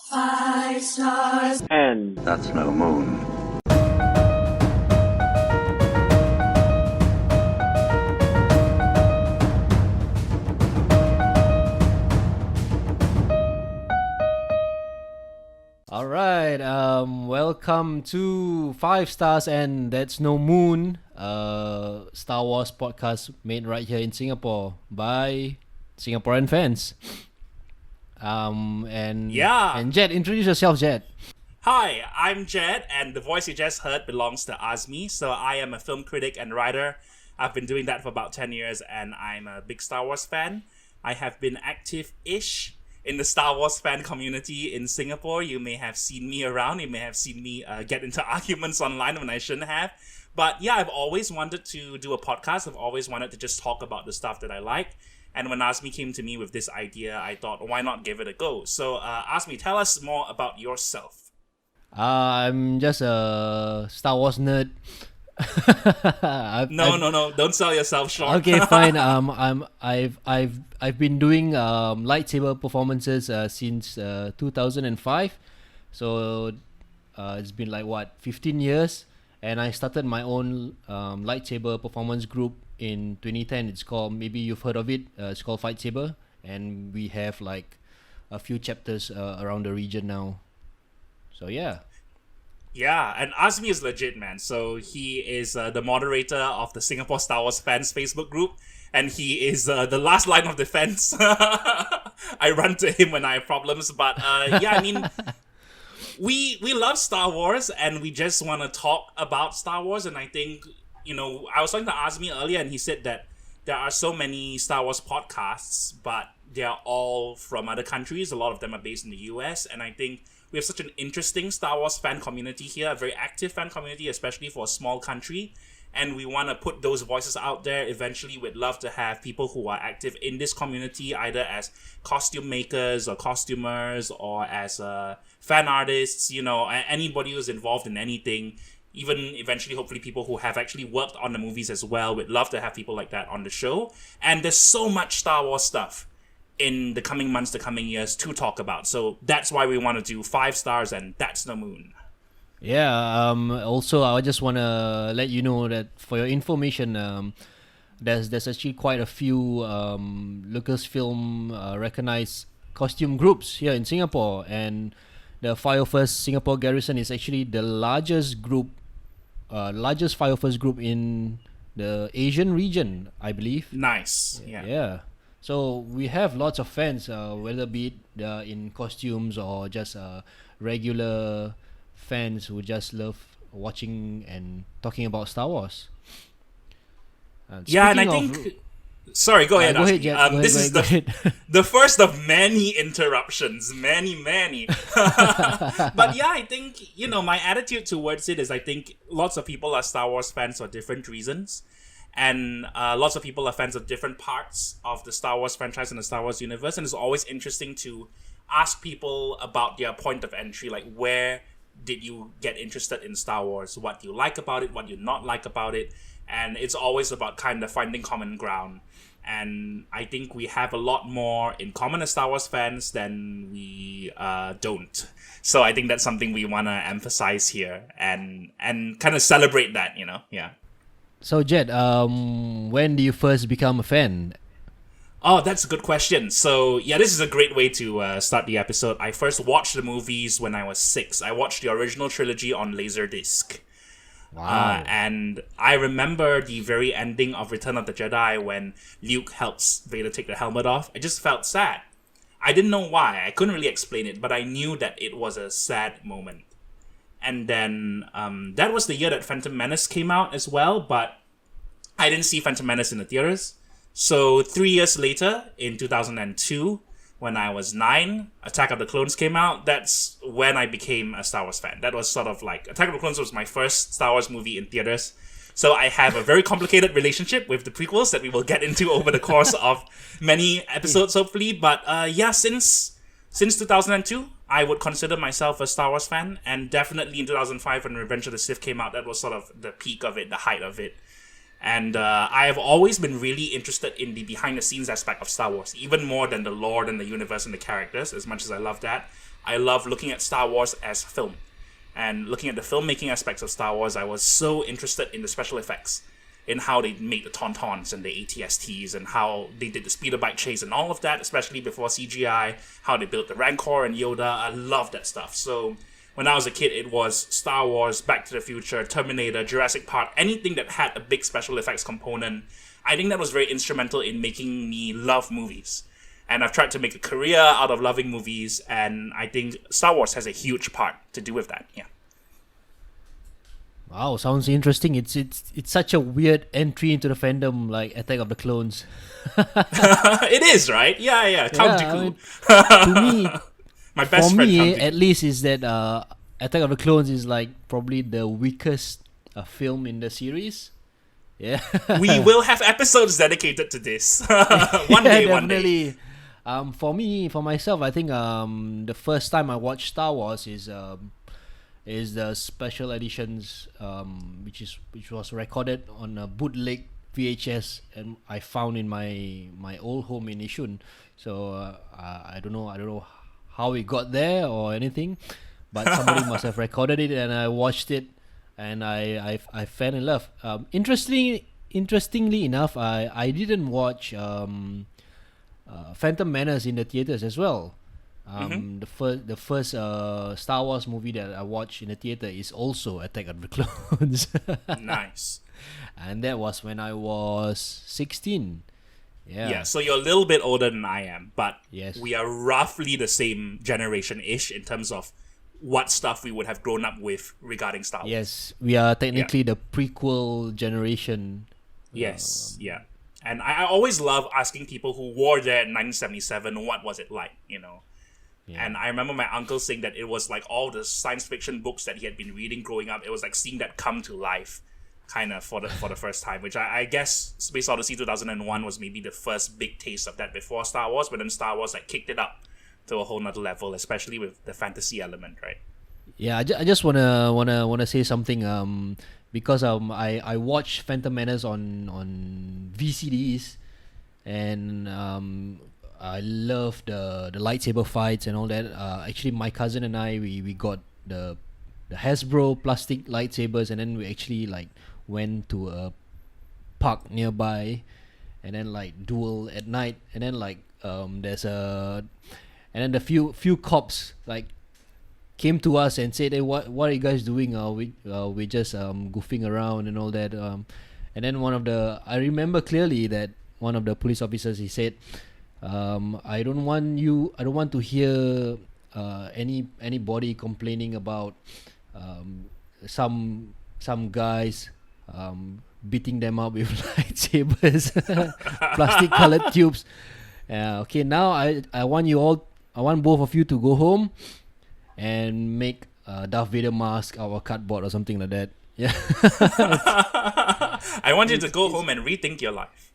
Five stars. And that's no moon. All right, welcome to Five Stars and That's No Moon, Star Wars podcast made right here in Singapore by Singaporean fans. And Jed, introduce yourself, Jed. Hi, I'm Jed, and the voice you just heard belongs to Azmi. So I am a film critic and writer. I've been doing that for about 10 years, and I'm a big Star Wars fan. I have been active-ish in the Star Wars fan community in Singapore. You may have seen me around. You may have seen me get into arguments online when I shouldn't have. But yeah, I've always wanted to do a podcast. I've always wanted to just talk about the stuff that I like. And when Azmi came to me with this idea, I thought, why not give it a go? So Azmi, tell us more about yourself. I'm just a Star Wars nerd. No, don't sell yourself short. Okay, fine. I've been doing lightsaber performances since 2005. So it's been like 15 years, and I started my own lightsaber performance group in 2010. It's called, maybe you've heard of it. It's called Fight Saber, and we have like a few chapters around the region now. So yeah. Yeah, and Azmi is legit, man. So he is the moderator of the Singapore Star Wars fans Facebook group, and he is the last line of defense. I run to him when I have problems, but yeah, I mean, we love Star Wars, and we just want to talk about Star Wars. And I think, I was talking to Azmi earlier, and he said that there are so many Star Wars podcasts, but they are all from other countries. A lot of them are based in the US, and I think we have such an interesting Star Wars fan community here, a very active fan community, especially for a small country. And we want to put those voices out there. Eventually, we'd love to have people who are active in this community, either as costume makers or costumers or as fan artists, anybody who's involved in anything. Even eventually, hopefully, people who have actually worked on the movies as well. We'd love to have people like that on the show. And there's so much Star Wars stuff in the coming months, the coming years to talk about. So that's why we want to do 5 stars and That's No Moon. Yeah, also I just want to let you know that for your information, there's actually quite a few Lucasfilm recognized costume groups here in Singapore, and the Fire First Singapore Garrison is actually the largest Fire First group in the Asian region, I believe. Nice. Yeah. So we have lots of fans, whether be it in costumes or just regular fans who just love watching and talking about Star Wars. Yeah, and I think... Sorry, go ahead. Go ahead, Jet. This is the first of many interruptions. Many. But yeah, I think, my attitude towards it is I think lots of people are Star Wars fans for different reasons. And lots of people are fans of different parts of the Star Wars franchise and the Star Wars universe. And it's always interesting to ask people about their point of entry. Like, where did you get interested in Star Wars? What do you like about it? What do you not like about it? And it's always about kind of finding common ground. And I think we have a lot more in common as Star Wars fans than we don't. So I think that's something we want to emphasize here and kind of celebrate that, Yeah. So Jed, when do you first become a fan? Oh, that's a good question. So, yeah, this is a great way to start the episode. I first watched the movies when I was 6. I watched the original trilogy on Laserdisc. Wow. And I remember the very ending of Return of the Jedi when Luke helps Vader take the helmet off. I just felt sad. I didn't know why. I couldn't really explain it, but I knew that it was a sad moment. And then that was the year that Phantom Menace came out as well, but I didn't see Phantom Menace in the theaters. So 3 years later, in 2002, when I was 9, Attack of the Clones came out. That's when I became a Star Wars fan. That was sort of like, Attack of the Clones was my first Star Wars movie in theaters. So I have a very complicated relationship with the prequels that we will get into over the course of many episodes, hopefully. But yeah, since 2002, I would consider myself a Star Wars fan. And definitely in 2005 when Revenge of the Sith came out, that was sort of the peak of it, the height of it. And I have always been really interested in the behind-the-scenes aspect of Star Wars, even more than the lore and the universe and the characters, as much as I love that. I love looking at Star Wars as film. And looking at the filmmaking aspects of Star Wars, I was so interested in the special effects, in how they made the Tauntauns and the ATSTs, and how they did the speeder bike chase and all of that, especially before CGI, how they built the Rancor and Yoda. I love that stuff. So when I was a kid, it was Star Wars, Back to the Future, Terminator, Jurassic Park, anything that had a big special effects component. I think that was very instrumental in making me love movies. And I've tried to make a career out of loving movies, and I think Star Wars has a huge part to do with that. Yeah. Wow, sounds interesting. It's such a weird entry into the fandom, like Attack of the Clones. It is, right? Yeah. Count Yeah, I Dooku. mean, to me, My best for friend, me, Count Dooku. at least, is that Attack of the Clones is like probably the weakest film in the series. Yeah, We will have episodes dedicated to this. One day. definitely. For myself, I think the first time I watched Star Wars is the special editions, which was recorded on a bootleg VHS, and I found in my old home in Yishun. So I don't know how it got there or anything, but somebody must have recorded it, and I watched it, and I fell in love. Interestingly enough, I didn't watch Phantom Menace in the theaters as well. The first Star Wars movie that I watched in the theater is also Attack of the Clones. Nice. And that was when I was 16. Yeah, so you're a little bit older than I am, but Yes. we are roughly the same generation-ish in terms of what stuff we would have grown up with regarding Star Wars. Yes, we are technically the prequel generation. Yes, yeah. And I always love asking people who were there in 1977, what was it like, you know? Yeah. And I remember my uncle saying that it was like all the science fiction books that he had been reading growing up. It was like seeing that come to life, kind of for the first time. Which I guess Space Odyssey 2001 was maybe the first big taste of that before Star Wars. But then Star Wars like kicked it up to a whole nother level, especially with the fantasy element, right? Yeah, I just wanna say something. Because I watched Phantom Menace on VCDs, and I love the lightsaber fights and all that. Actually, my cousin and I we got the Hasbro plastic lightsabers, and then we actually like went to a park nearby, and then like duel at night, and then like there's a, and then the few cops like came to us and said, "Hey, what are you guys doing? We just goofing around and all that." And then I remember clearly that one of the police officers, he said, I don't want to hear anybody complaining about some guys beating them up with lightsabers, plastic colored tubes. Okay, now I want both of you to go home and make a Darth Vader mask out of cardboard or something like that. Yeah. I want you to go home and rethink your life.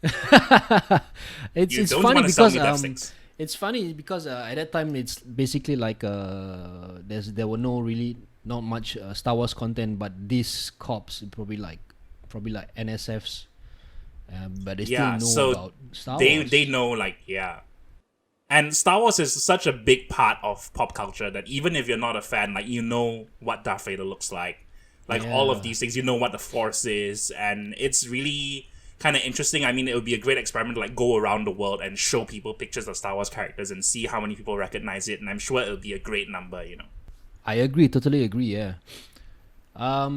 It's don't funny wanna sell because me death sticks. it's funny because at that time it's basically like there were not much Star Wars content, but these cops probably like NSFs, but they still know so about Star Wars. they know, like, yeah. And Star Wars is such a big part of pop culture that even if you're not a fan, like, you know what Darth Vader looks like all of these things, you know what the Force is, and it's really kind of interesting. I mean, it would be a great experiment to like go around the world and show people pictures of Star Wars characters and see how many people recognize it, and I'm sure it'll be a great number, you know. I agree, totally agree. Yeah.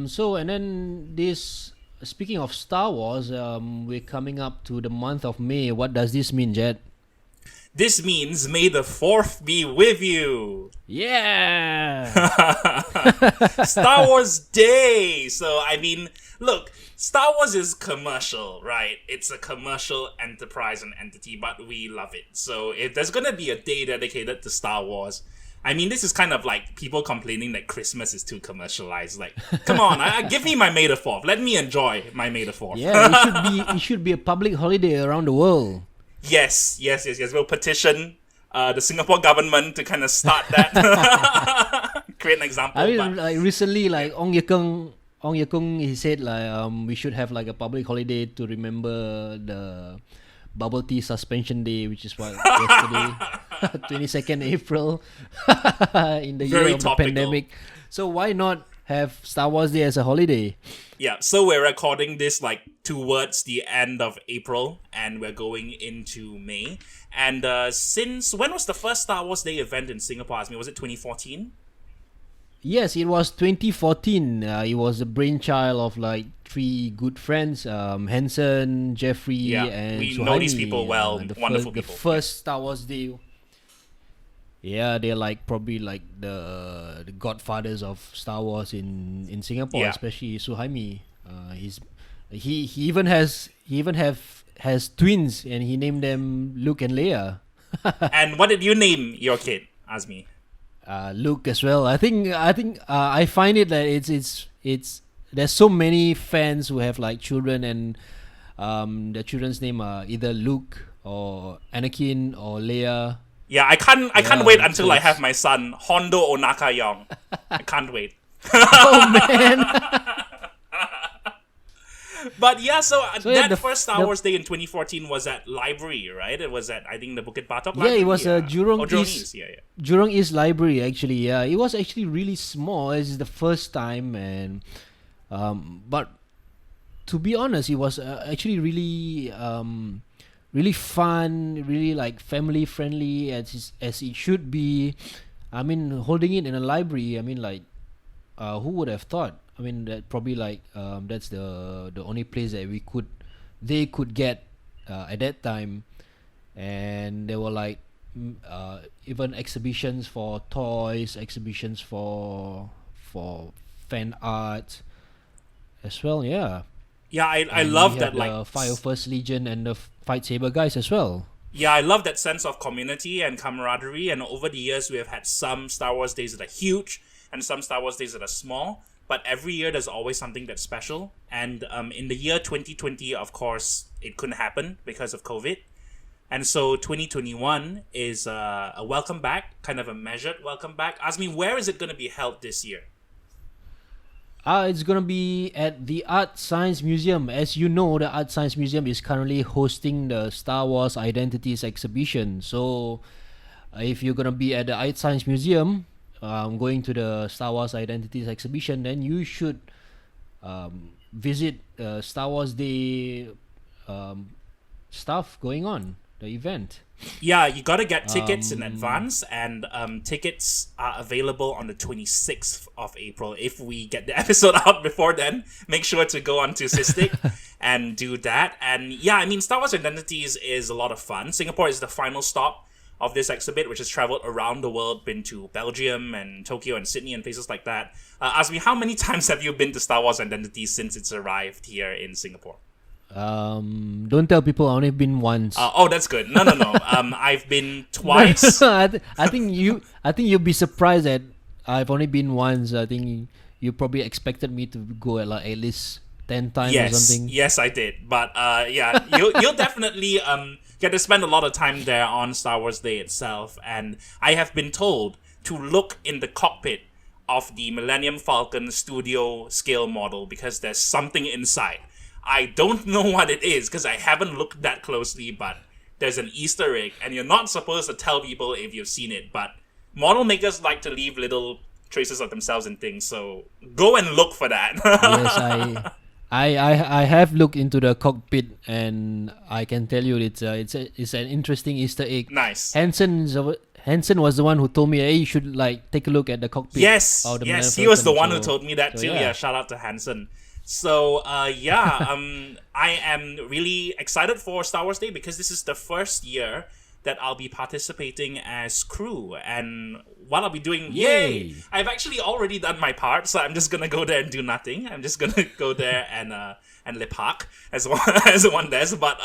So and then this. Speaking of Star Wars, we're coming up to the month of May. What does this mean, Jed? This means May the 4th be with you. Yeah. Star Wars Day. So, I mean, look, Star Wars is commercial, right? It's a commercial enterprise and entity, but we love it. So, if there's going to be a day dedicated to Star Wars, I mean, this is kind of like people complaining that Christmas is too commercialized. Like, come on, give me my May the 4th. Let me enjoy my May the 4th. Yeah, it should be a public holiday around the world. Yes. We'll petition the Singapore government to kind of start that. Create an example. I mean, like recently, like Ong Ye Kung, he said like we should have like a public holiday to remember the bubble tea suspension day, which is what yesterday, 22nd April, in the Very year of the topical. pandemic. So why not have Star Wars Day as a holiday? Yeah, so we're recording this like towards the end of April, and we're going into May. And since when was the first Star Wars Day event in Singapore? Ask me, was it 2014? Yes, it was 2014. It was the brainchild of like three good friends, Hanson, Jeffrey, Yeah, and we Suhaimi. know these people well, wonderful The people. first Star Wars Day. Yeah, they're like probably like the godfathers of Star Wars in Singapore, Yeah. especially Suhaimi. He even has twins, and he named them Luke and Leia. And what did you name your kid? Ask me. Luke as well. I think I find it that it's there's so many fans who have like children, and their children's name are either Luke or Anakin or Leia. Yeah, I can't Yeah, wait until so I it's- have my son, Hondo Onaka Yong. I can't wait. Oh man! But yeah, so, So, yeah, that the- first Star the- Wars Day in 2014 was at Library, right? It was at, I think, the Bukit Batok Yeah, Library. it was Jurong Jurong East. East. Yeah. Jurong East Library, actually. Yeah, it was actually really small. It's the first time, and but to be honest, it was actually really fun, really like family friendly as it should be. I mean, holding it in a library. I mean, like, who would have thought? I mean, that probably like that's the only place that they could get at that time, and there were like even exhibitions for toys, exhibitions for fan art as well. Yeah. Yeah, I And love we that, had like, the Fire First Legion and the Fight Saber guys as well. yeah, I love that sense of community and camaraderie. And over the years, we have had some Star Wars days that are huge and some Star Wars days that are small. But every year, there's always something that's special. And in the year 2020, of course, it couldn't happen because of COVID. And so 2021 is a welcome back, kind of a measured welcome back. Ask me, where is it going to be held this year? It's gonna be at the Art Science Museum. As you know, the Art Science Museum is currently hosting the Star Wars Identities exhibition. So, if you're gonna be at the Art Science Museum, going to the Star Wars Identities exhibition, then you should visit Star Wars Day stuff going on, the event. Yeah, you got to get tickets in advance, and tickets are available on the 26th of April. If we get the episode out before then, make sure to go on to Systic and do that. And yeah, I mean, Star Wars Identities is a lot of fun. Singapore is the final stop of this exhibit, which has traveled around the world, been to Belgium and Tokyo and Sydney and places like that. Ask me, how many times have you been to Star Wars Identities since it's arrived here in Singapore? Don't tell people. I only been once. Oh, that's good. No. I've been twice. I think you'll be surprised that I've only been once. I think you probably expected me to go at least 10 times or something. Yes, I did. But yeah, you'll definitely get to spend a lot of time there on Star Wars Day itself. And I have been told to look in the cockpit of the Millennium Falcon studio scale model because there's something inside. I don't know what it is because I haven't looked that closely, but there's an Easter egg, and you're not supposed to tell people if you've seen it, but model makers like to leave little traces of themselves in things, so go and look for that. Yes, I have looked into the cockpit, and I can tell you it's an interesting Easter egg. Nice. Hanson was the one who told me, hey, you should like take a look at the cockpit. Yes, of the yes, Millennium he was the Falcon. one who told me that so too. yeah. Yeah, shout out to Hanson. So yeah, I am really excited for Star Wars Day because this is the first year that I'll be participating as crew, and what I'll be doing, yay! I've actually already done my part, so I'm just gonna go there and do nothing. I'm just gonna go there and lepak as one does, but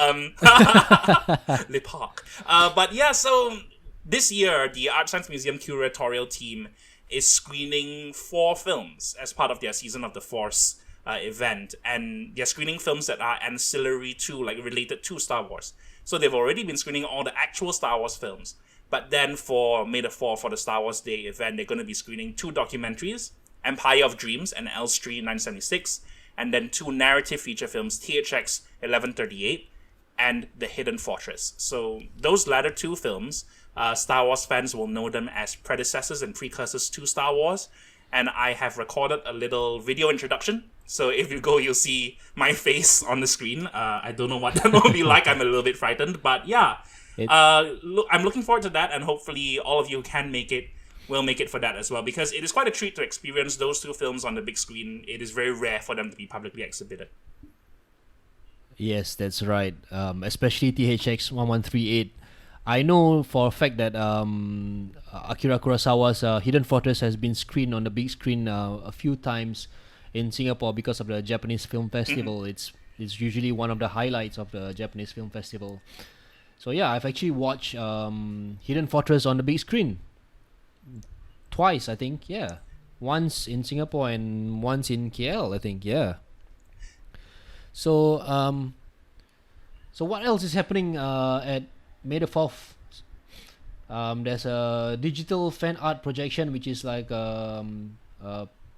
lepak. But yeah, so this year the Art Science Museum curatorial team is screening 4 films as part of their Season of the Force event, and they're screening films that are ancillary to, like, related to Star Wars. So they've already been screening all the actual Star Wars films, but then for May the 4th, for the Star Wars Day event, they're going to be screening 2 documentaries, Empire of Dreams and Elstree 976, and then 2 narrative feature films, THX 1138 and The Hidden Fortress. So those latter two films, Star Wars fans will know them as predecessors and precursors to Star Wars. And I have recorded a little video introduction. So if you go, you'll see my face on the screen. I don't know what that will be like. I'm a little bit frightened. But yeah, I'm looking forward to that. And hopefully all of you will make it for that as well. Because it is quite a treat to experience those two films on the big screen. It is very rare for them to be publicly exhibited. Yes, that's right. Especially THX 1138. I know for a fact that Akira Kurosawa's Hidden Fortress has been screened on the big screen a few times in Singapore because of the Japanese Film Festival. It's usually one of the highlights of the Japanese Film Festival. So yeah, I've actually watched Hidden Fortress on the big screen twice, I think. Yeah, once in Singapore and once in KL, I think. Yeah. So so what else is happening at May the 4th? There's a digital fan art projection, which is like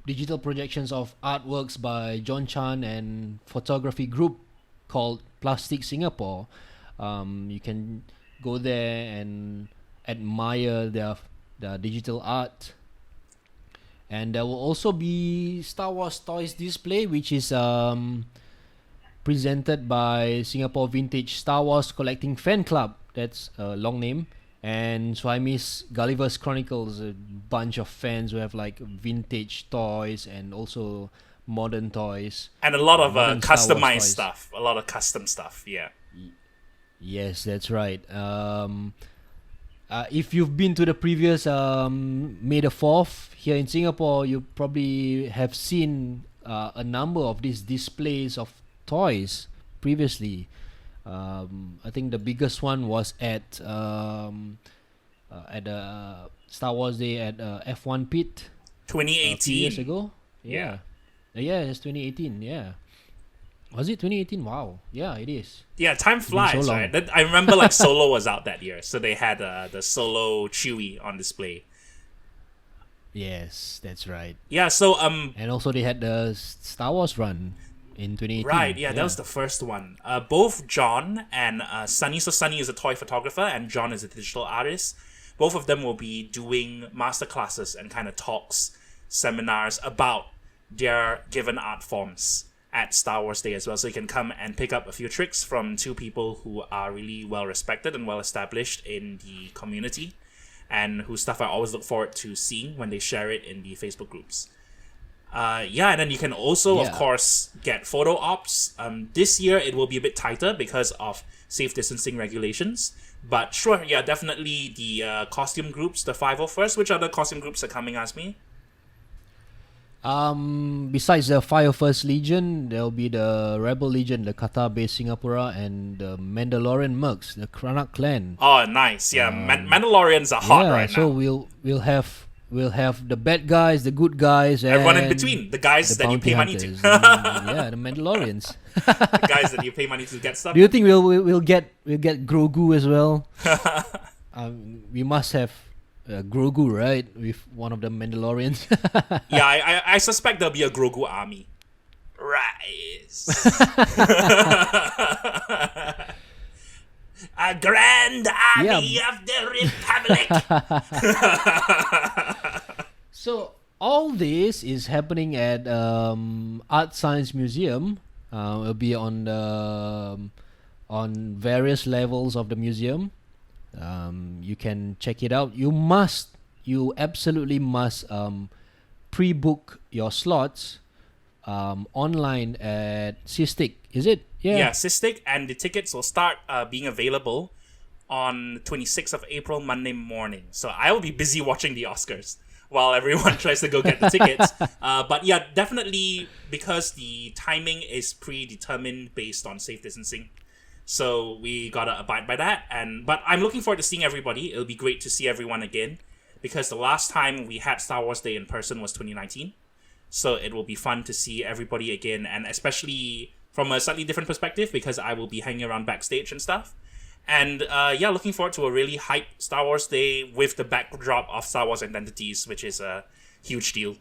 digital projections of artworks by John Chan and photography group called Plastic Singapore. You can go there and admire their digital art. And there will also be Star Wars toys display, which is presented by Singapore Vintage Star Wars Collecting Fan Club. That's a long name. And Suhaimi's Gulliver's Chronicles, a bunch of fans who have like vintage toys and also modern toys. And a lot of customized stuff. A lot of custom stuff, yeah. Yes, that's right. If you've been to the previous May the 4th here in Singapore, you probably have seen a number of these displays of toys previously. I think the biggest one was at Star Wars Day at F1 Pit 2018 2 years ago. Yeah, it's 2018. Yeah, was it 2018? Wow, yeah, it is. Yeah, time flies, right? I remember like Solo was out that year, so they had the Solo Chewie on display. Yes, that's right. Yeah, so and also they had the Star Wars run in 2018. Right, yeah, that was the first one. Both John and Sunny. So Sunny is a toy photographer and John is a digital artist. Both of them will be doing masterclasses and kind of talks, seminars about their given art forms at Star Wars Day as well. So you can come and pick up a few tricks from two people who are really well respected and well established in the community, and whose stuff I always look forward to seeing when they share it in the Facebook groups. And then you can also, of course, get photo ops. This year it will be a bit tighter because of safe distancing regulations. But sure, yeah, definitely the costume groups, the 501st. Which other costume groups are coming, Asmi? Besides the 501st Legion, there'll be the Rebel Legion, the Qatar-based Singapura, and the Mandalorian Mercs, the Kranak clan. Oh, nice. Yeah, Mandalorians are hot right now. So we'll have the bad guys, the good guys, and everyone in between. The guys that you pay money to. The Mandalorians. The guys that you pay money to get stuff. Do you think we'll get Grogu as well? We must have Grogu, right? With one of the Mandalorians. Yeah, I suspect there'll be a Grogu army. Rise. A grand army of the Republic. So all this is happening at Art Science Museum. It'll be on various levels of the museum. You can check it out. You absolutely must pre-book your slots online at Cystic. Is it? Yeah, Cystic, and the tickets will start being available on 26th of April, Monday morning. So I will be busy watching the Oscars while everyone tries to go get the tickets. But yeah, definitely, because the timing is predetermined based on safe distancing. So we gotta abide by that. But I'm looking forward to seeing everybody. It'll be great to see everyone again, because the last time we had Star Wars Day in person was 2019. So it will be fun to see everybody again, and especially from a slightly different perspective, because I will be hanging around backstage and stuff. And looking forward to a really hype Star Wars Day with the backdrop of Star Wars Identities, which is a huge deal.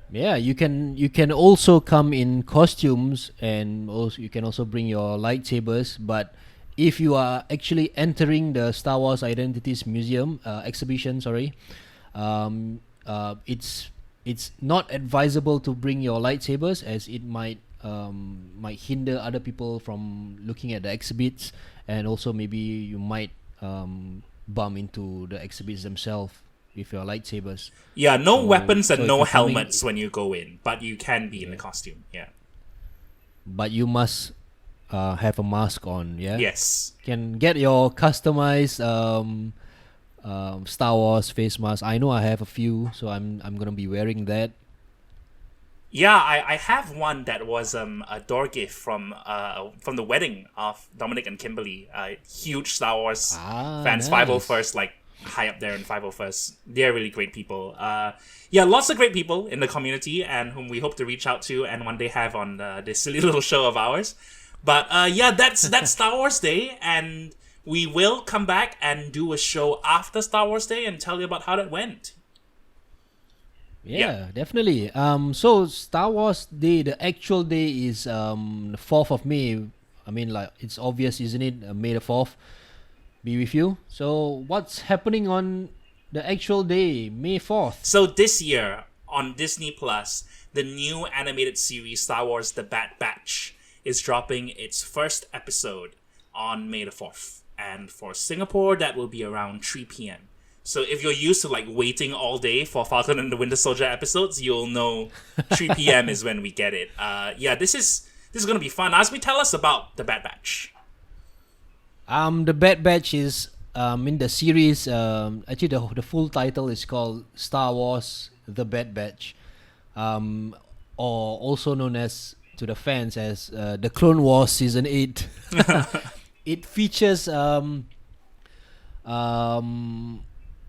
Yeah, you can also come in costumes, and also you can also bring your lightsabers. But if you are actually entering the Star Wars Identities Museum exhibition, sorry, it's not advisable to bring your lightsabers, as it might hinder other people from looking at the exhibits, and also maybe you might bump into the exhibits themselves with your lightsabers. Yeah, no weapons So and if no you're coming, helmets when you go in, but you can be in the yeah, costume. Yeah. but you must have a mask on. Yeah, Yes. can get your customized Star Wars face mask. I know I have a few, so I'm gonna be wearing that. Yeah, I have one that was a door gift from the wedding of Dominic and Kimberly. Huge Star Wars Ah, fans, nice. 501st, like high up there in 501st. They're really great people. Yeah, lots of great people in the community, and whom we hope to reach out to and one day have on this silly little show of ours. But yeah, that's Star Wars Day, and we will come back and do a show after Star Wars Day and tell you about how that went. Yeah. Yeah, definitely. So Star Wars Day, the actual day is the 4th of May. I mean, like, it's obvious, isn't it? May the 4th be with you. So what's happening on the actual day, May 4th? So this year on Disney Plus, the new animated series Star Wars: The Bad Batch is dropping its first episode on May the 4th. And for Singapore, that will be around 3 p.m. So if you're used to like waiting all day for Falcon and the Winter Soldier episodes, you'll know 3 p.m. is when we get it. Yeah, this is gonna be fun. Asmi, tell us about the Bad Batch. The Bad Batch is in the series. Actually, the full title is called Star Wars: The Bad Batch, or also known as, to the fans, as the Clone Wars Season 8. It features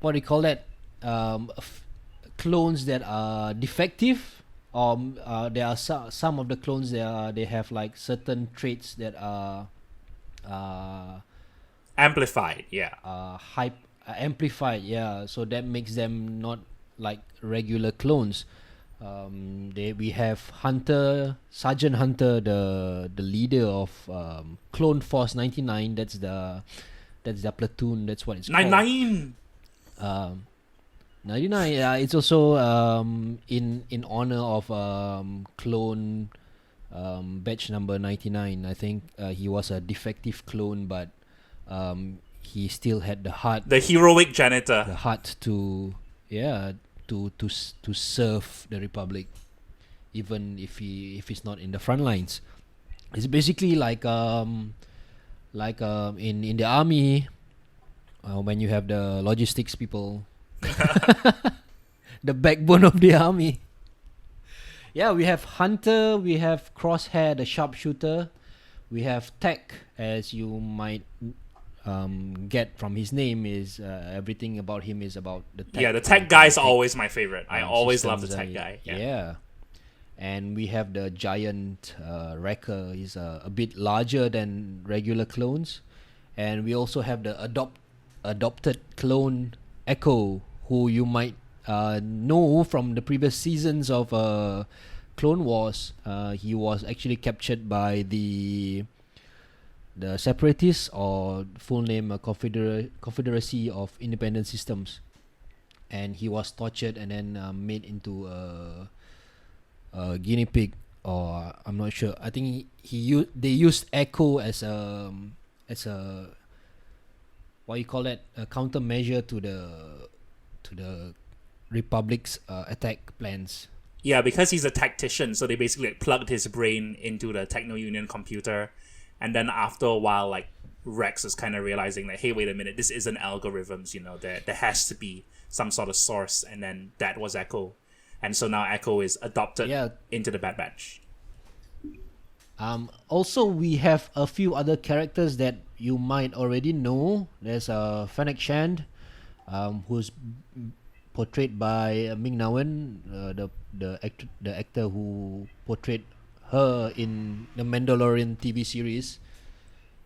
what do you call that? Clones that are defective. There are some of the clones they have like certain traits that are uh, Amplified, yeah. hype amplified. Yeah, so that makes them not like regular clones. We have Sergeant Hunter, the leader of Clone Force 99. That's the platoon. That's what it's called. 99! Um, 99. Yeah, it's also in honor of clone batch number 99. I think he was a defective clone, but he still had The heroic janitor. the heart to, yeah, to serve the Republic, even if he's not in the front lines. It's basically like in the army, when you have the logistics people, the backbone of the army. Yeah, we have Hunter, we have Crosshair, the sharpshooter, we have Tech, as you might get from his name, is everything about him is about the tech. Yeah, the tech guy is always my favorite. I always love the systems, tech guy. Yeah. Yeah. And we have the giant Wrecker. He's a bit larger than regular clones. And we also have the adopted clone Echo, who you might know from the previous seasons of Clone Wars. He was actually captured by the Separatists, or full name Confederacy of Independent Systems, and he was tortured and then made into a guinea pig, or I'm not sure. I think they used Echo as a what you call that, a countermeasure to the Republic's attack plans. Yeah, because he's a tactician, so they basically like, plugged his brain into the Techno Union computer, and then after a while, like Rex is kind of realizing that, hey, wait a minute, this isn't algorithms. There has to be some sort of source, and then that was Echo, and so now Echo is adopted into the Bad Batch. Also, we have a few other characters that you might already know. There's Fennec Shand, who's portrayed by Ming Na Wen, the actor who portrayed her in the Mandalorian TV series.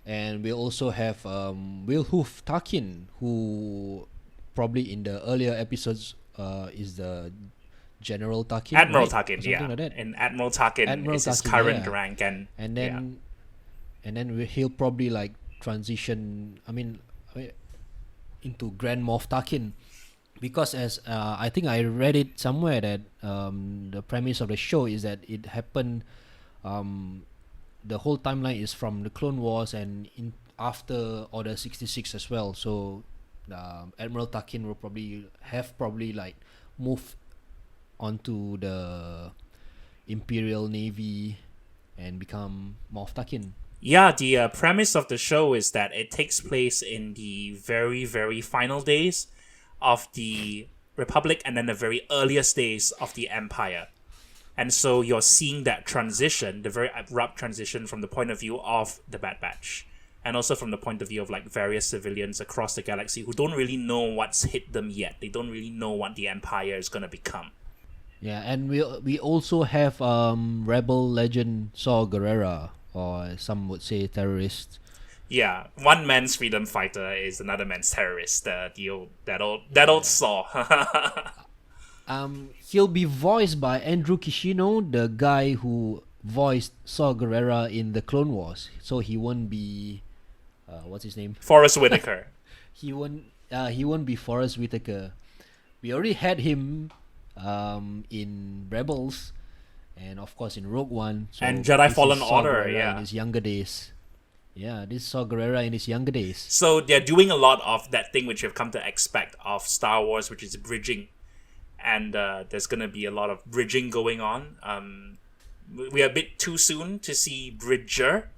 And we also have Will Hoof Tarkin, who probably in the earlier episodes is the General Tarkin. Admiral right? Tarkin, Something yeah. like that. And Admiral Tarkin Admiral is his Tarkin, current yeah. rank, and And then he'll probably like transition. Into Grand Moff Tarkin, because as I think I read it somewhere that the premise of the show is that it happened. The whole timeline is from the Clone Wars and in after Order 66 as well. So Admiral Tarkin will probably like move onto the Imperial Navy and become Moff Tarkin. Yeah, the premise of the show is that it takes place in the very, very final days of the Republic and then the very earliest days of the Empire. And so you're seeing that transition, the very abrupt transition from the point of view of the Bad Batch. And also from the point of view of like various civilians across the galaxy who don't really know what's hit them yet. They don't really know what the Empire is going to become. Yeah, and we also have rebel legend Saw Gerrera, or some would say terrorist. Yeah, one man's freedom fighter is another man's terrorist. That old Saw. He'll be voiced by Andrew Kishino, the guy who voiced Saw Gerrera in the Clone Wars. So he won't be, what's his name? Forrest Whitaker. He won't be Forrest Whitaker. We already had him in Rebels, and of course in Rogue One. So and Jedi this Fallen is Saw Order, Gerrera yeah. in his younger days. Yeah, this is Saw Gerrera in his younger days. So they're doing a lot of that thing which you've come to expect of Star Wars, which is bridging. And there's going to be a lot of bridging going on. We are a bit too soon to see Bridger,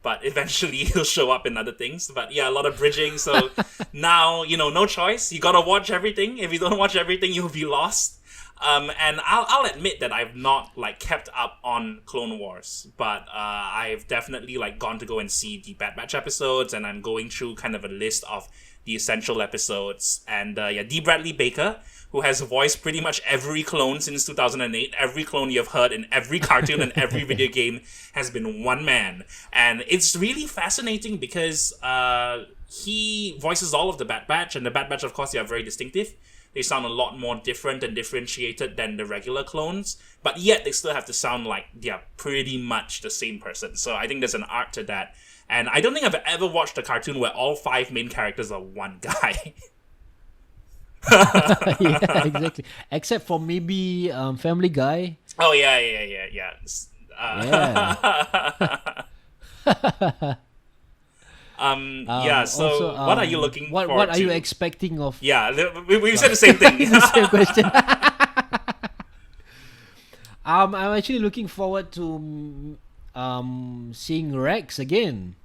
but eventually he'll show up in other things. But yeah, a lot of bridging. So now, no choice. You got to watch everything. If you don't watch everything, you'll be lost. And I'll admit that I've not like kept up on Clone Wars, but I've definitely like gone to go and see the Bad Batch episodes, and I'm going through kind of a list of the essential episodes. And D. Bradley Baker, who has voiced pretty much every clone since 2008, every clone you've heard in every cartoon and every video game has been one man, and it's really fascinating because he voices all of the Bad Batch, and the Bad Batch, of course, they are very distinctive. They sound a lot more different and differentiated than the regular clones, but yet they still have to sound like they are pretty much the same person. So I think there's an art to that. And I don't think I've ever watched a cartoon where all 5 main characters are one guy. Yeah, exactly. Except for maybe Family Guy. Oh, yeah. So also, what are you looking forward to? What are you expecting of... Yeah, we said the same thing. The same question. I'm actually looking forward to seeing Rex again.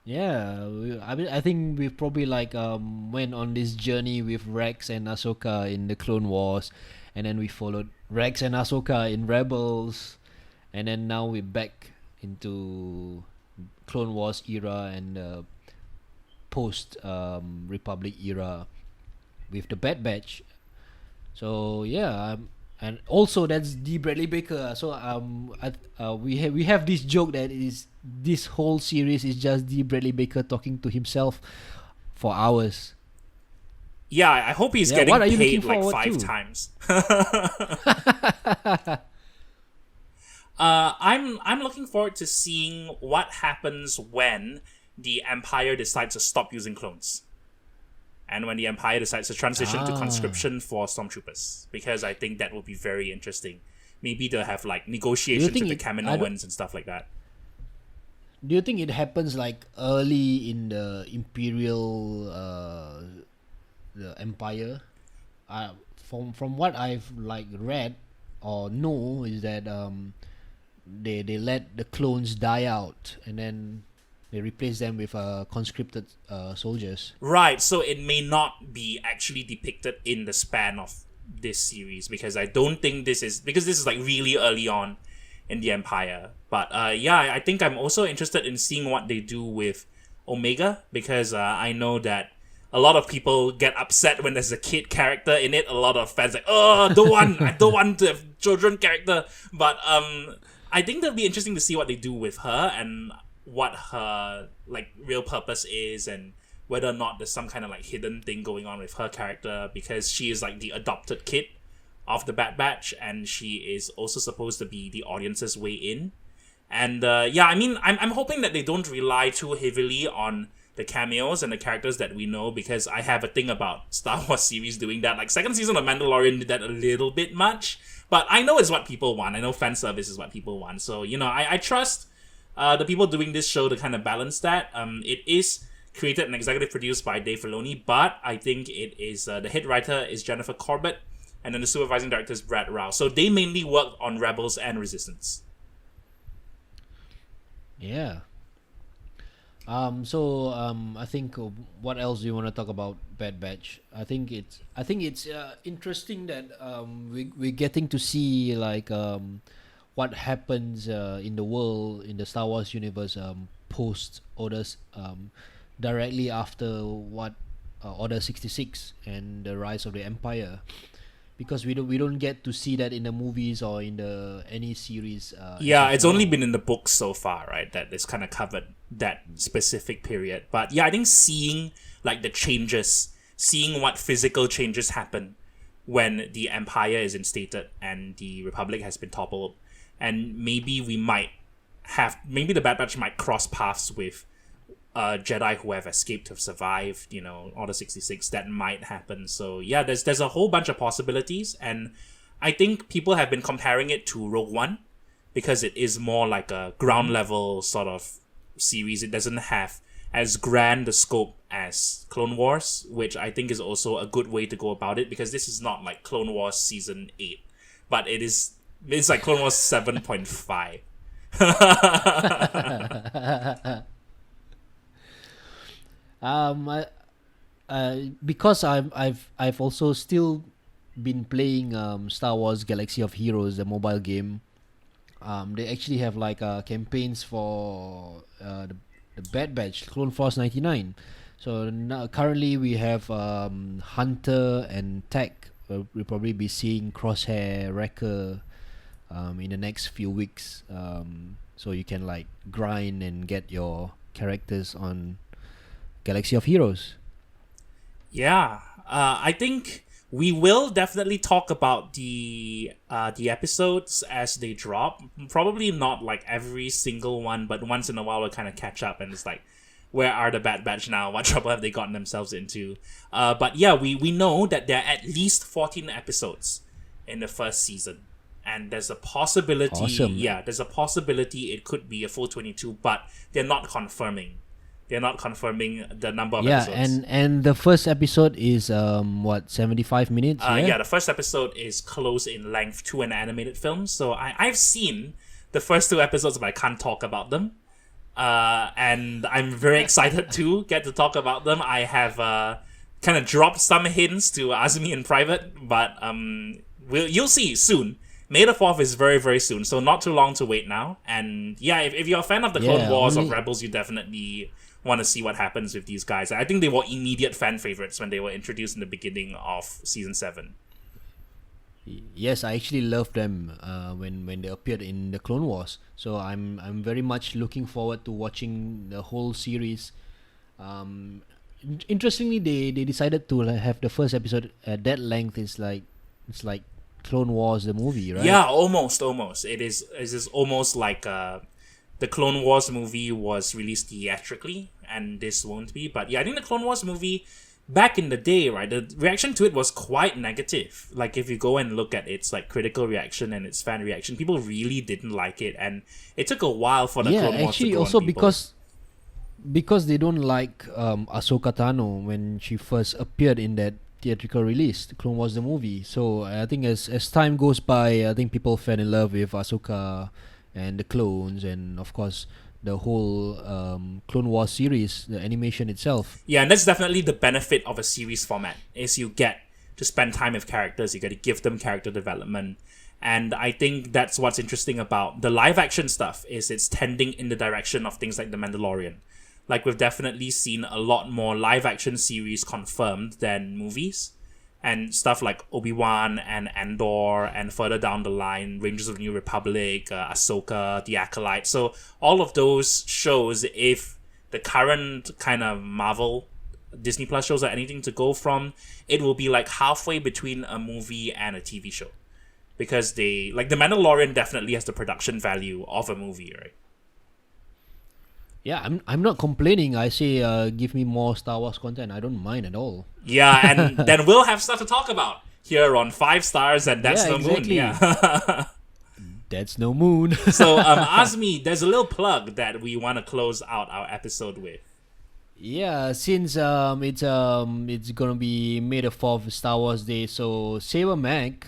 Yeah, I think we've probably like went on this journey with Rex and Ahsoka in the Clone Wars, and then we followed Rex and Ahsoka in Rebels, and then now we're back into Clone Wars era and post Republic era with the Bad Batch. So yeah, and also that's D. Bradley Baker. So we have this joke that is this whole series is just D. Bradley Baker talking to himself for hours. Yeah, I hope he's getting paid like 5 times. I'm looking forward to seeing what happens when the Empire decides to stop using clones. And when the Empire decides to transition to conscription for stormtroopers. Because I think that will be very interesting. Maybe they'll have like negotiations with the Kaminoans and stuff like that. Do you think it happens like early in the Imperial the Empire? From what I've like read or know is that they let the clones die out and then they replace them with conscripted soldiers. Right, so it may not be actually depicted in the span of this series because I don't think this is like really early on in the Empire. But I think I'm also interested in seeing what they do with Omega because I know that a lot of people get upset when there's a kid character in it. A lot of fans like, I don't want to have children character. But I think that'll be interesting to see what they do with her and what her like real purpose is and whether or not there's some kind of like hidden thing going on with her character because she is like the adopted kid of the Bad Batch, and she is also supposed to be the audience's way in. And I'm hoping that they don't rely too heavily on the cameos and the characters that we know, because I have a thing about Star Wars series doing that. Like, second season of Mandalorian did that a little bit much, but I know it's what people want. I know fan service is what people want. So, I trust the people doing this show to kind of balance that. It is created and executive produced by Dave Filoni, but I think it is the head writer is Jennifer Corbett, and then the supervising director is Brad Rao. So they mainly work on Rebels and Resistance. Yeah. I think what else do you want to talk about Bad Batch? I think it's interesting that we're getting to see like what happens in the world, in the Star Wars universe, post orders, directly after what Order 66 and the rise of the Empire, because we don't get to see that in the movies or in the any series. It's only been in the books so far, right? That it's kind of covered that specific period. But yeah, I think seeing like the changes, seeing what physical changes happen when the Empire is instated and the Republic has been toppled, and maybe the Bad Batch might cross paths with Jedi who have escaped, have survived, Order 66, that might happen. So yeah, there's a whole bunch of possibilities, and I think people have been comparing it to Rogue One because it is more like a ground level sort of series. It doesn't have as grand a scope as Clone Wars, which I think is also a good way to go about it, because this is not like Clone Wars Season 8, but it's like Clone Wars 7.5. Because I've also still been playing Star Wars Galaxy of Heroes, the mobile game. They actually have like campaigns for the Bad Batch, Clone Force 99. So now, currently we have Hunter and Tech. We'll probably be seeing Crosshair, Wrecker in the next few weeks. So you can like grind and get your characters on Galaxy of Heroes. Yeah, I think we will definitely talk about the episodes as they drop. Probably not like every single one, but once in a while we'll kind of catch up, and it's like, where are the Bad Batch now? What trouble have they gotten themselves into? But yeah, we know that there are at least 14 episodes in the first season, and there's a possibility. Awesome. Yeah, there's a possibility it could be a full 22, but they're not confirming. They're not confirming the number of episodes. and the first episode is 75 minutes? The first episode is close in length to an animated film. So I've seen the first 2 episodes, but I can't talk about them. And I'm very excited to get to talk about them. I have kind of dropped some hints to Azmi in private, but you'll see soon. May the 4th is very, very soon, so not too long to wait now. And yeah, if you're a fan of the Clone Wars of Rebels, you definitely want to see what happens with these guys. I think they were immediate fan favorites when they were introduced in the beginning of Season 7. Yes, I actually loved them when they appeared in the Clone Wars. So I'm very much looking forward to watching the whole series. Interestingly, they decided to have the first episode at that length. It's like Clone Wars the movie, right? Yeah, almost. It is almost like the Clone Wars movie was released theatrically, and this won't be. But yeah, I think the Clone Wars movie, back in the day, right, the reaction to it was quite negative. Like, if you go and look at its like critical reaction and its fan reaction, people really didn't like it, and it took a while for the Clone Wars to go also on people. because they don't like Ahsoka Tano when she first appeared in that theatrical release, the Clone Wars the movie. So I think as time goes by, I think people fell in love with Ahsoka and the clones, and of course the whole Clone Wars series, the animation itself. Yeah, and that's definitely the benefit of a series format, is you get to spend time with characters, you get to give them character development. And I think that's what's interesting about the live action stuff, is it's tending in the direction of things like The Mandalorian. Like, we've definitely seen a lot more live action series confirmed than movies. And stuff like Obi-Wan and Andor, and further down the line, Rangers of the New Republic, Ahsoka, The Acolyte. So all of those shows, if the current kind of Marvel Disney Plus shows or anything to go from, it will be like halfway between a movie and a TV show. Because they, like, The Mandalorian definitely has the production value of a movie, right? Yeah, I'm not complaining. I say give me more Star Wars content. I don't mind at all. Yeah, and then we'll have stuff to talk about here on 5 Stars and That's Yeah, No exactly. Moon. Yeah. That's no moon. So, Azmi, there's a little plug that we want to close out our episode with. Yeah, since it's gonna be May the 4th Star Wars Day, so Sabermach,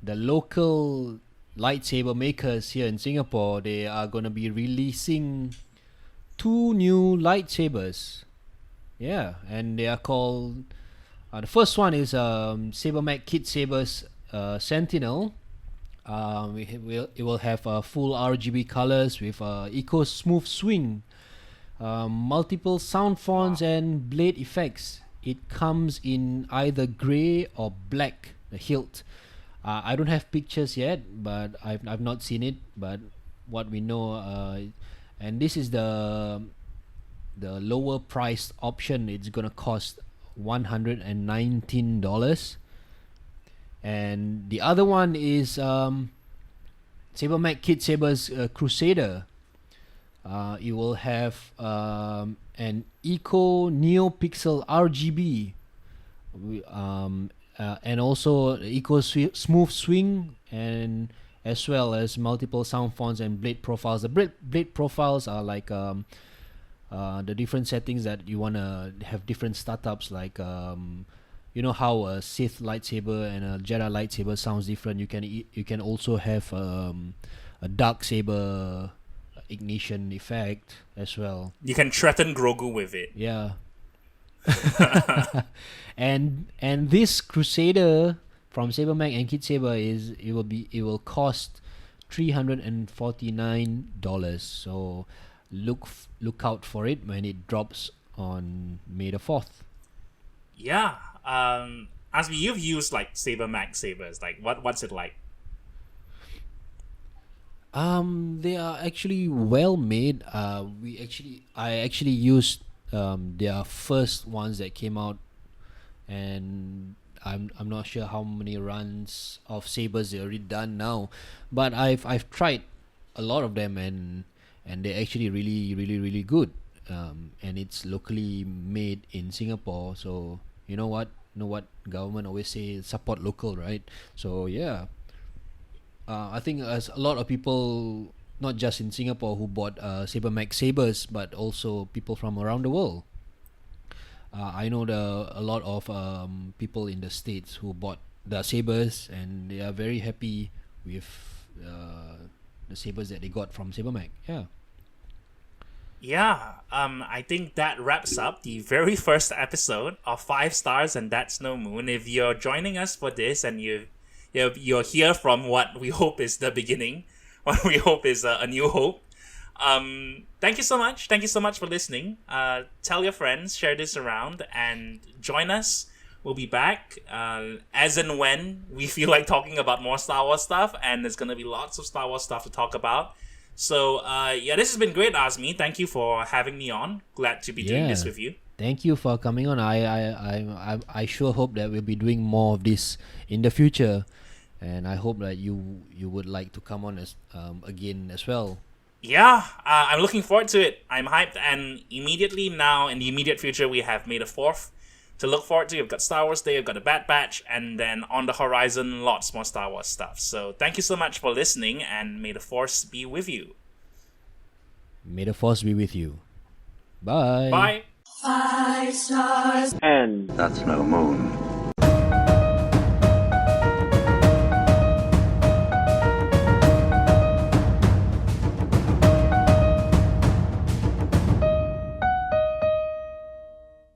the local lightsaber makers here in Singapore, they are gonna be releasing 2 new lightsabers. Yeah, and they are called. The first one is Sabermach Kid Sabers Sentinel. It will have full RGB colors with eco smooth swing, multiple sound fonts and blade effects. It comes in either grey or black. The hilt. I don't have pictures yet, but I've not seen it. But what we know, and this is the lower priced option. It's gonna cost $119. And the other one is Sabermach Kid Sabers Crusader. It will have an Eco NeoPixel RGB, and also Eco Smooth Swing, and as well as multiple sound fonts and blade profiles. The blade profiles are like the different settings that you wanna have different startups, like you know how a Sith lightsaber and a Jedi lightsaber sounds different. You can also have a dark saber ignition effect as well. You can threaten Grogu with it. Yeah. and this Crusader from Sabermach and Kid Saber it will cost $349. So look out for it when it drops on May the 4th. Yeah. Asmi, you've used like Sabermach sabers. Like, what's it like? They are actually well made. I actually used their first ones that came out, and I'm not sure how many runs of sabers they already done now, but I've tried a lot of them, and they're actually really good. And it's locally made in Singapore, so you know what government always say, support local, right? So yeah. I think there's a lot of people, not just in Singapore, who bought Sabermach sabers, but also people from around the world. I know a lot of people in the States who bought the sabers, and they are very happy with the sabers that they got from Sabermach. Yeah. Yeah, I think that wraps up the very first episode of 5 Stars and That's No Moon. If you're joining us for this and you're here from what we hope is the beginning, what we hope is a new hope. Thank you so much. Thank you so much for listening. Tell your friends, share this around, and join us. We'll be back as and when we feel like talking about more Star Wars stuff, and there's going to be lots of Star Wars stuff to talk about. So, yeah, this has been great, Azmi. Thank you for having me on. Glad to be doing this with you. Thank you for coming on. I sure hope that we'll be doing more of this in the future, and I hope that you would like to come on as again as well. Yeah, I'm looking forward to it. I'm hyped, and immediately now in the immediate future we have May the 4th to look forward to. We've got Star Wars Day, we've got the Bad Batch, and then on the horizon lots more Star Wars stuff. So thank you so much for listening, and may the Force be with you. May the Force be with you. Bye. Bye. 5 stars. That's no moon.